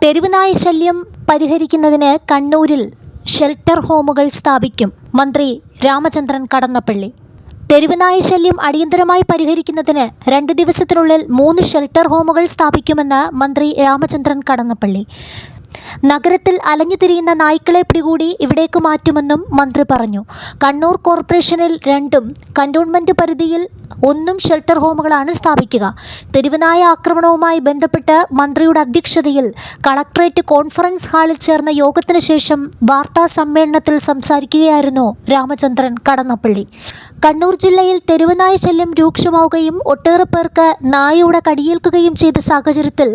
തെരുവുനായ ശല്യം പരിഹരിക്കുന്നതിന് കണ്ണൂരിൽ ഷെൽട്ടർ ഹോമുകൾ സ്ഥാപിക്കും. മന്ത്രി രാമചന്ദ്രൻ കടന്നപ്പള്ളി. തെരുവുനായ ശല്യം അടിയന്തരമായി പരിഹരിക്കുന്നതിന് 2 ദിവസത്തിനുള്ളിൽ 3 ഷെൽട്ടർ ഹോമുകൾ സ്ഥാപിക്കുമെന്ന് മന്ത്രി രാമചന്ദ്രൻ കടന്നപ്പള്ളി. നഗരത്തിൽ അലഞ്ഞുതിരിയുന്ന നായ്ക്കളെ പിടികൂടി ഇവിടേക്ക് മാറ്റുമെന്നും മന്ത്രി പറഞ്ഞു. കണ്ണൂർ കോർപ്പറേഷനിൽ 2ഉം കന്റോൺമെന്റ് പരിധിയിൽ 1 ഷെൽട്ടർ ഹോമുകളാണ് സ്ഥാപിക്കുക. തെരുവുനായ ആക്രമണവുമായി ബന്ധപ്പെട്ട് മന്ത്രിയുടെ അധ്യക്ഷതയിൽ കളക്ടറേറ്റ് കോൺഫറൻസ് ഹാളിൽ ചേർന്ന യോഗത്തിന് ശേഷം വാർത്താ സമ്മേളനത്തിൽ സംസാരിക്കുകയായിരുന്നു രാമചന്ദ്രൻ കടന്നപ്പള്ളി. കണ്ണൂർ ജില്ലയിൽ തെരുവുനായ ശല്യം രൂക്ഷമാവുകയും ഒട്ടേറെ പേർക്ക് നായയുടെ കടിയേൽക്കുകയും ചെയ്ത സാഹചര്യത്തിൽ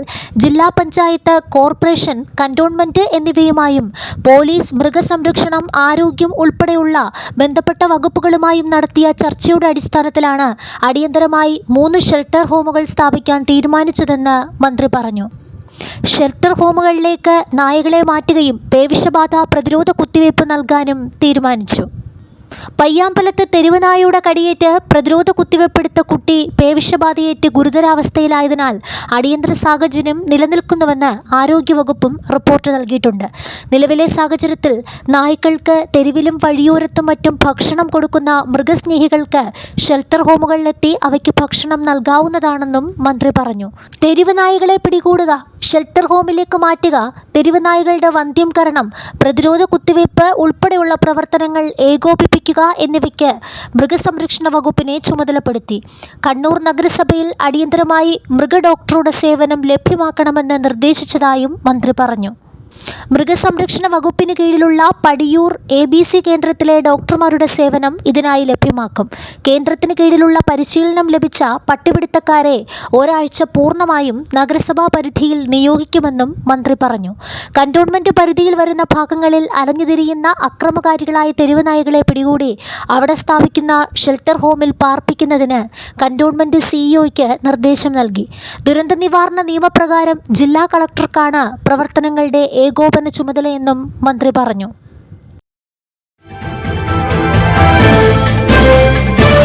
ജില്ലാ പഞ്ചായത്ത്, കോർപ്പറേഷൻ, കന്റോൺമെന്റ് എന്നിവയുമായും പോലീസ്, മൃഗസംരക്ഷണം, ആരോഗ്യം ഉൾപ്പെടെയുള്ള ബന്ധപ്പെട്ട വകുപ്പുകളുമായും നടത്തിയ ചർച്ചയുടെ അടിസ്ഥാനത്തിലാണ് അടിയന്തരമായി 3 ഷെൽട്ടർ ഹോമുകൾ സ്ഥാപിക്കാൻ തീരുമാനിച്ചതെന്ന് മന്ത്രി പറഞ്ഞു. ഷെൽട്ടർ ഹോമുകളിലേക്ക് നായകളെ മാറ്റുകയും പേവിഷബാധ പ്രതിരോധ കുത്തിവയ്പ് നൽകാനും തീരുമാനിച്ചു. പയ്യാമ്പലത്ത് തെരുവുനായയുടെ കടിയേറ്റ് പ്രതിരോധ കുത്തിവയ്പ്പെടുത്ത കുട്ടി പേവിഷബാധയേറ്റ് ഗുരുതരാവസ്ഥയിലായതിനാൽ അടിയന്തര സാഹചര്യം നിലനിൽക്കുന്നുവെന്ന് ആരോഗ്യവകുപ്പും റിപ്പോർട്ട് നൽകിയിട്ടുണ്ട്. നിലവിലെ സാഹചര്യത്തിൽ നായ്ക്കൾക്ക് തെരുവിലും വഴിയോരത്തും മറ്റും ഭക്ഷണം കൊടുക്കുന്ന മൃഗസ്നേഹികൾക്ക് ഷെൽട്ടർ ഹോമുകളിലെത്തി അവയ്ക്ക് ഭക്ഷണം നൽകാവുന്നതാണെന്നും മന്ത്രി പറഞ്ഞു. തെരുവുനായകളെ പിടികൂടുക, ഷെൽട്ടർ ഹോമിലേക്ക് മാറ്റുക, തെരുവുനായകളുടെ വന്ധ്യംകരണം, പ്രതിരോധ കുത്തിവയ്പ് ഉൾപ്പെടെയുള്ള പ്രവർത്തനങ്ങൾ ഏകോപിപ്പിക്കുക എന്നിവയ്ക്ക് മൃഗസംരക്ഷണ വകുപ്പിനെ ചുമതലപ്പെടുത്തി. കണ്ണൂർ നഗരസഭയിൽ അടിയന്തരമായി മൃഗഡോക്ടറുടെ സേവനം ലഭ്യമാക്കണമെന്ന് നിർദ്ദേശിച്ചതായും മന്ത്രി പറഞ്ഞു. മൃഗസംരക്ഷണ വകുപ്പിന് കീഴിലുള്ള പടിയൂർ ABC കേന്ദ്രത്തിലെ ഡോക്ടർമാരുടെ സേവനം ഇതിനായി ലഭ്യമാക്കും. കേന്ദ്രത്തിന് കീഴിലുള്ള പരിശീലനം ലഭിച്ച പട്ടിപിടുത്തക്കാരെ ഒരാഴ്ച പൂർണ്ണമായും നഗരസഭാ പരിധിയിൽ നിയോഗിക്കുമെന്നും മന്ത്രി പറഞ്ഞു. കന്റോൺമെന്റ് പരിധിയിൽ വരുന്ന ഭാഗങ്ങളിൽ അലഞ്ഞുതിരിയുന്ന അക്രമകാരികളായ തെരുവുനായകളെ പിടികൂടി അവിടെ സ്ഥാപിക്കുന്ന ഷെൽട്ടർ ഹോമിൽ പാർപ്പിക്കുന്നതിന് കന്റോൺമെന്റ് CEOയ്ക്ക് നിർദ്ദേശം നൽകി. ദുരന്ത നിവാരണ നിയമപ്രകാരം ജില്ലാ കളക്ടർക്കാണ് പ്രവർത്തനങ്ങളുടെ ഏകോപന ചുമതലയെന്നും മന്ത്രി പറഞ്ഞു.